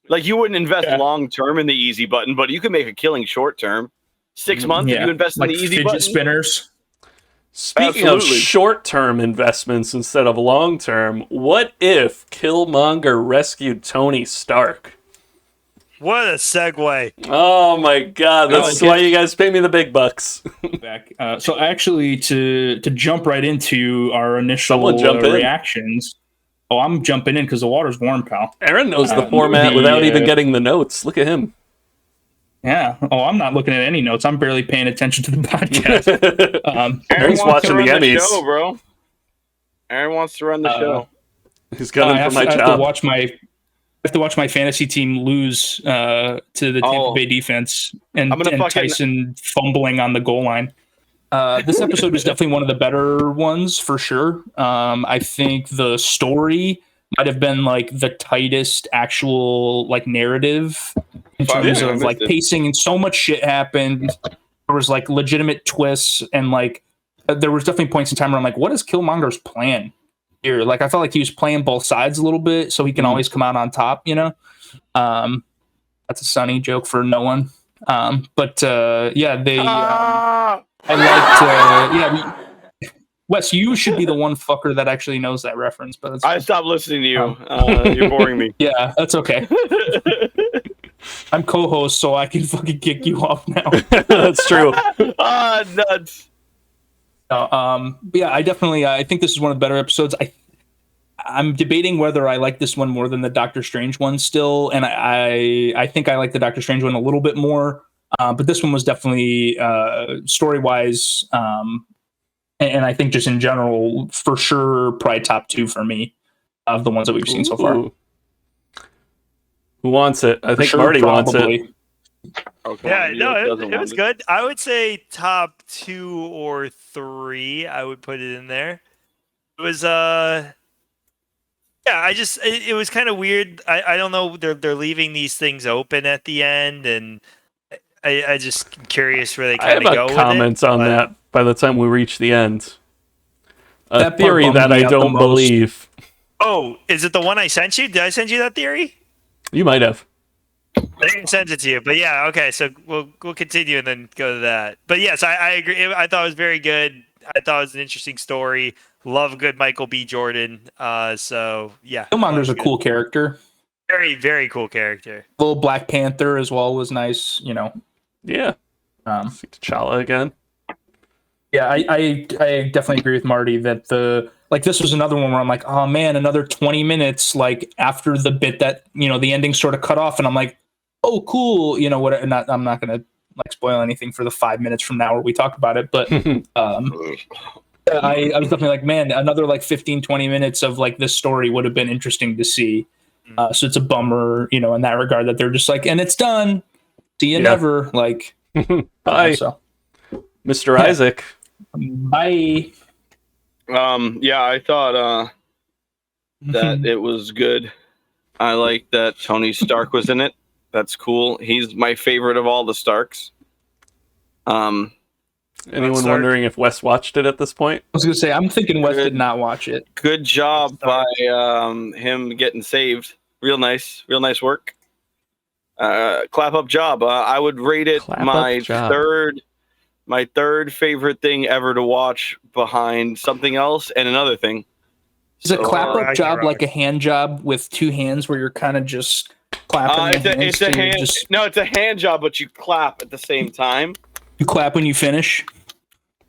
Like, you wouldn't invest long-term in the easy button, but you can make a killing short-term. 6 months if you invest in the easy button. Fidget spinners. Speaking of short-term investments instead of long-term, what if Killmonger rescued Tony Stark? What a segue. Oh my god, that's why you guys pay me the big bucks. So actually, to jump right into our initial reactions. Oh, I'm jumping in because the water's warm, pal. Aaron knows the format without even getting the notes. Look at him. Yeah. Oh, I'm not looking at any notes. I'm barely paying attention to the podcast. Aaron's watching the Emmys. Show, bro. Aaron wants to run the show. He's gunning for my job. I have to watch my fantasy team lose to the Tampa Bay defense and Tyson fumbling on the goal line. This episode was definitely one of the better ones for sure. I think the story might have been like the tightest actual like narrative in terms of like pacing, and so much shit happened. There was like legitimate twists, and like there was definitely points in time where I'm like, what is Killmonger's plan here? Like, I felt like he was playing both sides a little bit so he can always come out on top, you know? That's a Sunny joke for no one. Wes, you should be the one fucker that actually knows that reference. But I stopped listening to you. You're boring me. Yeah, that's okay. I'm co-host, so I can fucking kick you off now. That's true. Nuts. Yeah, I think this is one of the better episodes. I'm debating whether I like this one more than the Doctor Strange one still, and I think I like the Doctor Strange one a little bit more. But this one was definitely story-wise, and I think just in general, for sure, probably top 2 for me of the ones that we've seen so far. Who wants it? I think Marty wants it. Okay, it was good. I would say top 2 or 3. I would put it in there. It was it was kind of weird. I don't know. They're leaving these things open at the end, and I just curious where they kind of go with it. Comments on that by the time we reach the end. A theory that I don't believe. Oh, is it the one I sent you? Did I send you that theory? You might have. I didn't send it to you, but yeah, okay. So we'll continue and then go to that. But yes, I agree. I thought it was very good. I thought it was an interesting story. Love good Michael B. Jordan. So yeah, Killmonger's a cool character. Very, very cool character. Little Black Panther as well was nice. You know. Yeah. See T'Challa again. Yeah, I definitely agree with Marty that this was another one where I'm like, oh man, another 20 minutes like after the bit that, you know, the ending sort of cut off, and I'm like, oh cool, you know what? I'm not gonna like spoil anything for the 5 minutes from now where we talk about it, but I was definitely like, man, another like 15-20 minutes of like this story would have been interesting to see. So it's a bummer, you know, in that regard that they're just like, and it's done. See you never. Like, bye, Mr. Isaac. Bye. Yeah, I thought that it was good. I like that Tony Stark was in it. That's cool. He's my favorite of all the Starks. Anyone wondering if Wes watched it at this point? I was gonna say, I'm thinking Wes did not watch it. Good job by him getting saved. Real nice work. Clap up job. I would rate it my third favorite thing ever to watch behind something else and another thing. Is a clap up job like a hand job with 2 hands where you're kind of just clapping? It's a hand. No, it's a hand job, but you clap at the same time. You clap when you finish.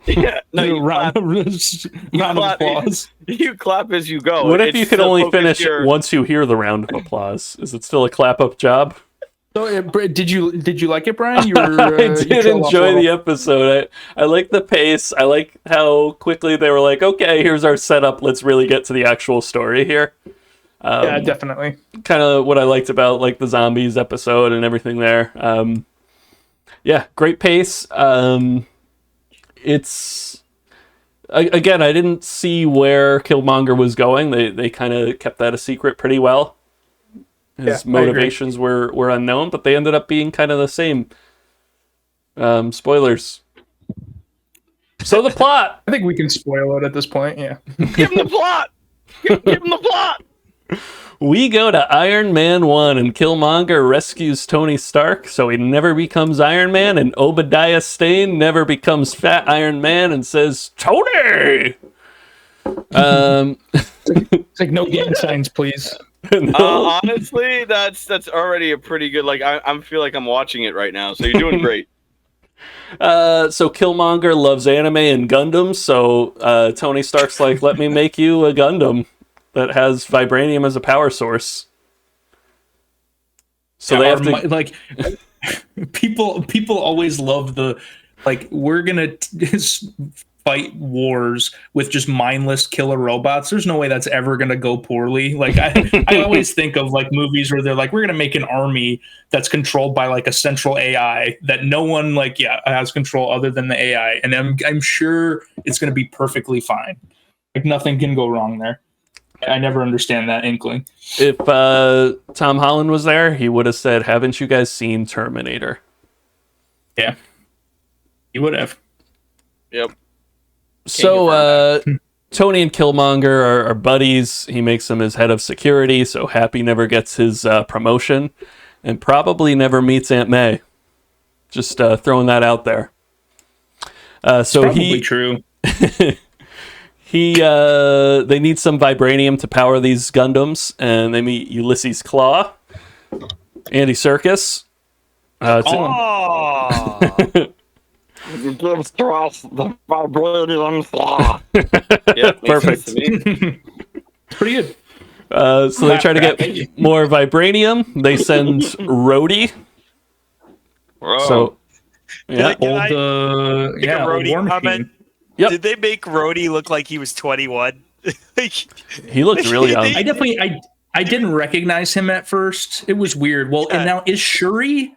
Yeah, no, you round of applause. You clap as you go. What if you could only finish once you hear the round of applause? Is it still a clap up job? So, did you like it, Brian? I did enjoy the episode. I like the pace. I like how quickly they were like, okay, here's our setup. Let's really get to the actual story here. Yeah, definitely. Kind of what I liked about like the zombies episode and everything there. Yeah, great pace. It's again, I didn't see where Killmonger was going. They kind of kept that a secret pretty well. His motivations were unknown, but they ended up being kind of the same. Spoilers. So the plot. I think we can spoil it at this point. Yeah. Give him the plot. Give him the plot. We go to Iron Man 1 and Killmonger rescues Tony Stark so he never becomes Iron Man, and Obadiah Stane never becomes Fat Iron Man and says, Tony! It's like no gang signs, please. No. Honestly, that's already a pretty good, like, I feel like I'm watching it right now, so you're doing great. So Killmonger loves anime and Gundams, so Tony Stark's like, let me make you a Gundam that has vibranium as a power source. So Yeah, they have to like people always love the like we're gonna fight wars with just mindless killer robots. There's no way that's ever gonna go poorly. Like I always think of like movies where they're like, we're gonna make an army that's controlled by like a central AI that no one has control other than the AI, and I'm sure it's gonna be perfectly fine. Like nothing can go wrong there. I never understand that inkling. If Tom Holland was there, he would have said, haven't you guys seen Terminator? Yeah. He would have. Yep. So Tony and Killmonger are buddies. He makes him his head of security, so Happy never gets his promotion and probably never meets Aunt May. Just throwing that out there. So probably true. They need some vibranium to power these Gundams, and they meet Ulysses Claw, Andy Serkis. It gives to us the vibranium claw. Yeah, perfect. Pretty good. So they try to get more vibranium. They send Rhodey. Bro. So yeah, old War Machine. Yep. Did they make Rhodey look like he was 21? He looked really young. I didn't recognize him at first. It was weird. Well, and now is Shuri?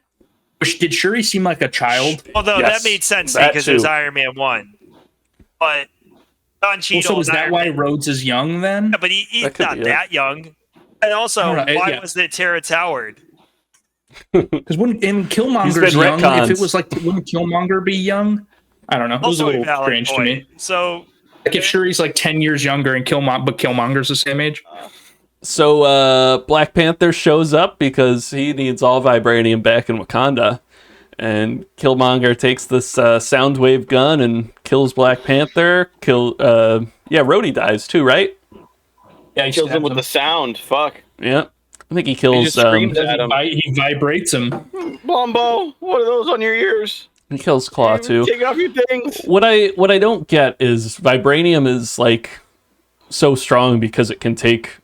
Did Shuri seem like a child? Although Yes, that made sense that because it was too. Iron Man 1. But Don Cheadle. So is that why Rhodes is young then? Yeah, but he's That could not be it. that young. And also, why was it Terrence Howard? Because when Killmonger's He's been young, retconned. if it was like, wouldn't Killmonger be young? I don't know. It was a Also little valid strange to point. me. So Like if Shuri's like 10 years younger and Killmonger's the same age. So Black Panther shows up because he needs all vibranium back in Wakanda. And Killmonger takes this Soundwave gun and kills Black Panther. Rhodey dies too, right? Yeah, he kills him with the sound. Fuck. Yeah. I think he He kills... just screams at him. He vibrates him. Bombo, what are those on your ears? He kills Claw too. Take off your things. What I don't get is vibranium is like so strong because it can take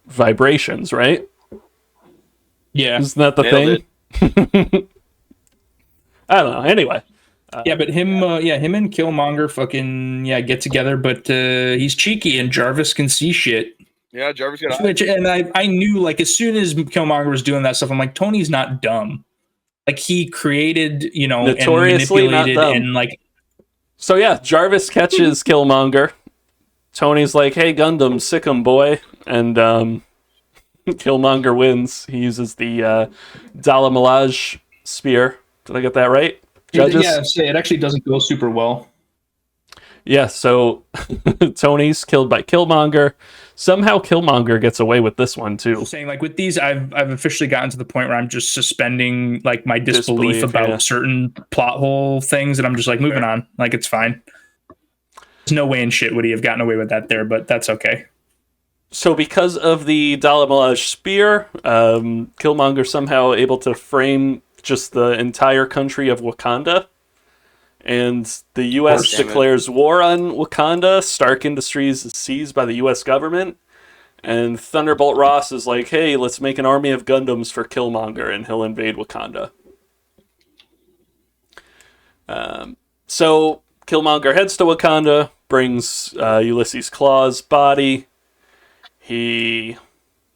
vibrations, right? Yeah. Isn't that the Nailed thing? I don't know. Anyway. Yeah, but him and Killmonger fucking get together, but he's cheeky and Jarvis can see shit. Yeah, Jarvis got And I knew like as soon as Killmonger was doing that stuff, I'm like, Tony's not dumb. Like he created, Notoriously and manipulated not dumb. and like. So yeah, Jarvis catches Killmonger. Tony's like, "Hey, Gundam, sick 'em, boy," and Killmonger wins. He uses the Dalamalaj spear. Did I get that right, judges? Yeah, it actually doesn't go super well. Yeah, so Tony's killed by Killmonger. Somehow Killmonger gets away with this one too. Saying like with these, I've officially gotten to the point where I'm just suspending like my disbelief about certain plot hole things, and I'm just like moving on. Like it's fine. There's no way in shit would he have gotten away with that there, but that's okay. So because of the Dalamalaj spear, Killmonger somehow able to frame just the entire country of Wakanda. And the U.S. declares war on Wakanda. Stark Industries is seized by the U.S. government. And Thunderbolt Ross is like, hey, let's make an army of Gundams for Killmonger, and he'll invade Wakanda. So Killmonger heads to Wakanda, brings Ulysses Claw's body.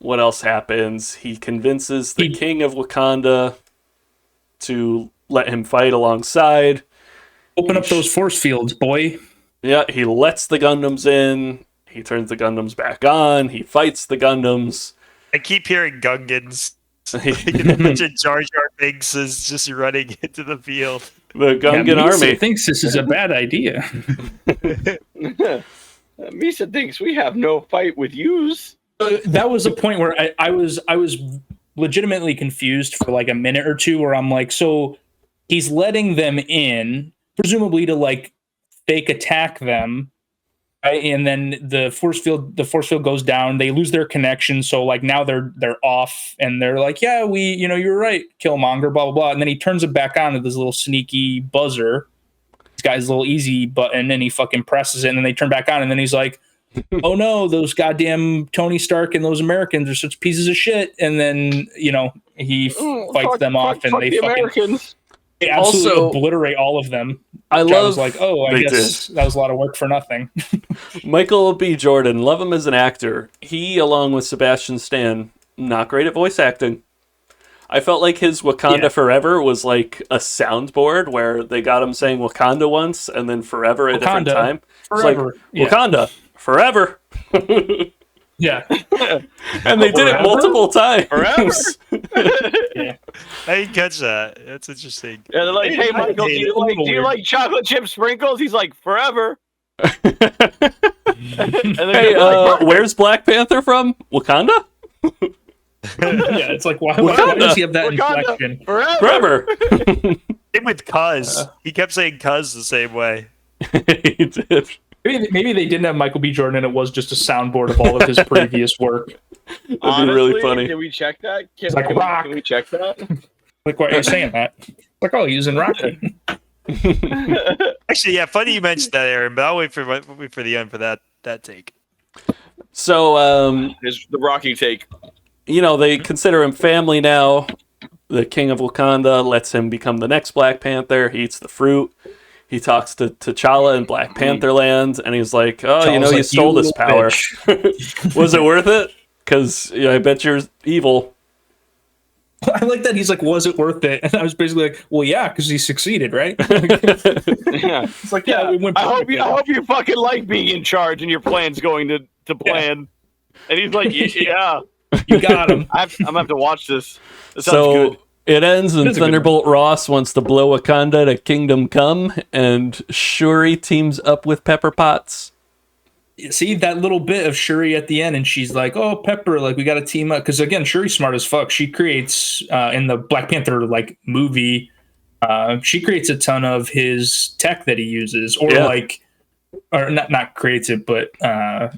What else happens? He convinces the king of Wakanda to let him fight alongside. Open up those force fields, boy. Yeah, he lets the Gundams in. He turns the Gundams back on. He fights the Gundams. I keep hearing Gungans. A bunch of Jar Jar Binks is just running into the field. The Gungan army thinks this is a bad idea. Misa thinks we have no fight with yous. That was a point where I was legitimately confused for like a minute or two, where I'm like, so he's letting them in, presumably to like fake attack them, right? And then the force field goes down. They lose their connection, so like now they're off, and they're like, yeah, you're right, Killmonger, blah blah blah. And then he turns it back on with this little sneaky buzzer. He's got his little easy button, and he fucking presses it, and then they turn back on, and then he's like, oh no, those goddamn Tony Stark and those Americans are such pieces of shit. And then he fights them off, and they fucking Americans. They absolutely also obliterate all of them. I was like, oh, I guess that was a lot of work for nothing. Michael B. Jordan, love him as an actor. He, along with Sebastian Stan, not great at voice acting. I felt like his Wakanda Forever was like a soundboard where they got him saying Wakanda once and then Forever a different time. Forever. It's like, Wakanda, Forever. Yeah. And they did it multiple times. Forever. Yeah. I didn't catch that. That's interesting. Yeah, they're like, hey, Michael, do you like chocolate chip sprinkles? He's like, Forever. Hey, where's Black Panther from? Wakanda? Yeah, it's like, why does he have that inflection? Forever. Same with Cuz. He kept saying Cuz the same way. He did. Maybe they didn't have Michael B. Jordan, and it was just a soundboard of all of his previous work. That'd be really funny. Can we check that? Can we check that? Like, why are you saying that? Like, oh, he's in Rocky. Actually, yeah, funny you mentioned that, Aaron, but I'll wait for the end for that take. So, is the Rocky take. They consider him family now. The King of Wakanda lets him become the next Black Panther. He eats the fruit. He talks to T'Challa in Black Panther land, and he's like, oh, you stole this power. Was it worth it? Because I bet you're evil. I like that he's like, was it worth it? And I was basically like, well, yeah, because he succeeded, right? Yeah. It's like, yeah, we went. I hope you fucking like being in charge and your plan's going to plan. Yeah. And he's like, yeah. You got him. I'm gonna have to watch this. This sounds good. It ends and Thunderbolt Ross wants to blow Wakanda to Kingdom Come, and Shuri teams up with Pepper Potts. See that little bit of Shuri at the end, and she's like, oh, Pepper, like, we got to team up. Because, again, Shuri's smart as fuck. She creates, in the Black Panther, like, movie, she creates a ton of his tech that he uses. Or, or not creates it, but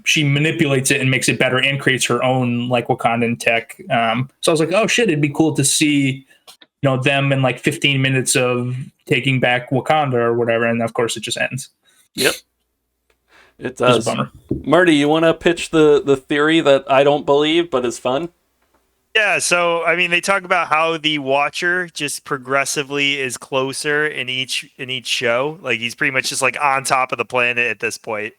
she manipulates it and makes it better and creates her own, like, Wakandan tech. So I was like, oh, shit, it'd be cool to see them in like 15 minutes of taking back Wakanda or whatever, and of course it just ends. Yep, it does. Marty, you want to pitch the theory that I don't believe but is fun? Yeah, so I mean, they talk about how the Watcher just progressively is closer in each show. Like, he's pretty much just like on top of the planet at this point,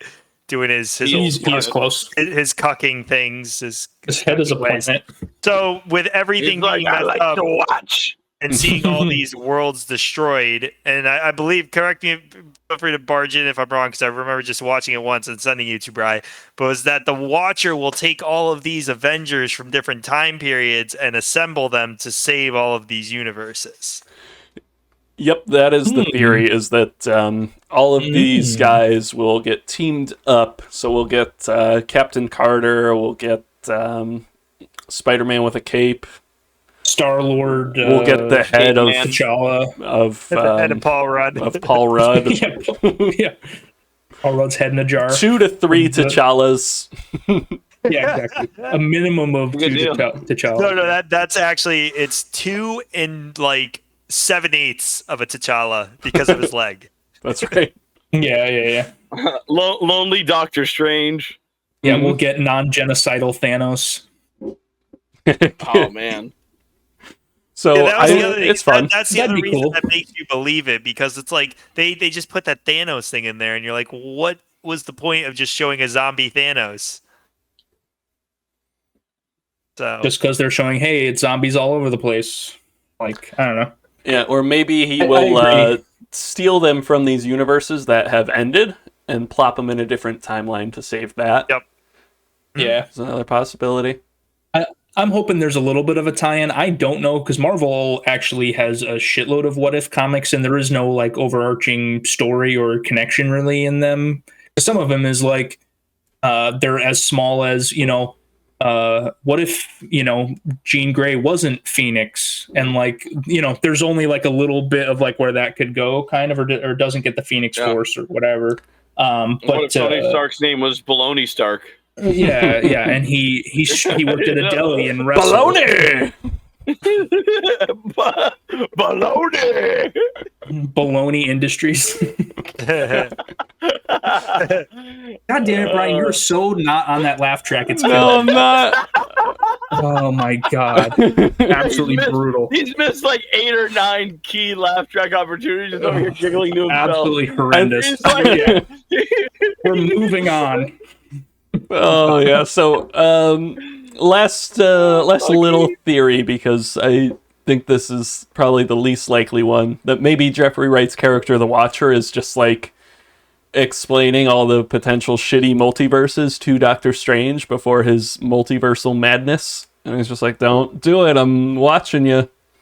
doing his close. His cucking things. His head is a planet. So with everything being I like up, to watch. And seeing all these worlds destroyed, and I believe, correct me, feel free to barge in if I'm wrong, because I remember just watching it once and sending you to Bri, but was that the Watcher will take all of these Avengers from different time periods and assemble them to save all of these universes. Yep, that is the theory, is that all of these guys will get teamed up. So we'll get Captain Carter, we'll get Spider-Man with a cape, Star-Lord. We'll get the head of T'Challa. Head of Paul Rudd. Of Paul Rudd. Yeah. Paul Rudd's head in a jar. 2 to 3 T'Challas. Yeah, exactly. A minimum of 2 T'Challa. No, that's actually, it's 2 and like 7/8 of a T'Challa because of his leg. That's right. Yeah. Lonely Doctor Strange. Yeah, we'll get non-genocidal Thanos. Oh, man. So it's fun. That's the other reason that makes you believe it, because it's like they just put that Thanos thing in there, and you're like, what was the point of just showing a zombie Thanos? So just because they're showing, hey, it's zombies all over the place. Like, I don't know. Yeah, or maybe he will steal them from these universes that have ended and plop them in a different timeline to save that. Yep. Yeah, it's another possibility. I'm hoping there's a little bit of a tie-in. I don't know, because Marvel actually has a shitload of what-if comics, and there is no like overarching story or connection really in them. Some of them is like they're as small as what if, Jean Grey wasn't Phoenix, and like, there's only like a little bit of like where that could go, kind of, or doesn't get the Phoenix Force or whatever. But what if Tony Stark's name was Baloney Stark? Yeah, and he worked at a deli and wrestled. Baloney! Baloney Industries. God damn it, Brian! You're so not on that laugh track. It's no, I'm not. Oh my god! Absolutely brutal. He's missed like 8 or 9 key laugh track opportunities. Over here giggling to himself. Absolutely horrendous. Like, we're moving on. Oh yeah. So last little theory, because I think this is probably the least likely one, that maybe Jeffrey Wright's character, the Watcher, is just like explaining all the potential shitty multiverses to Doctor Strange before his multiversal madness, and he's just like, "Don't do it, I'm watching you."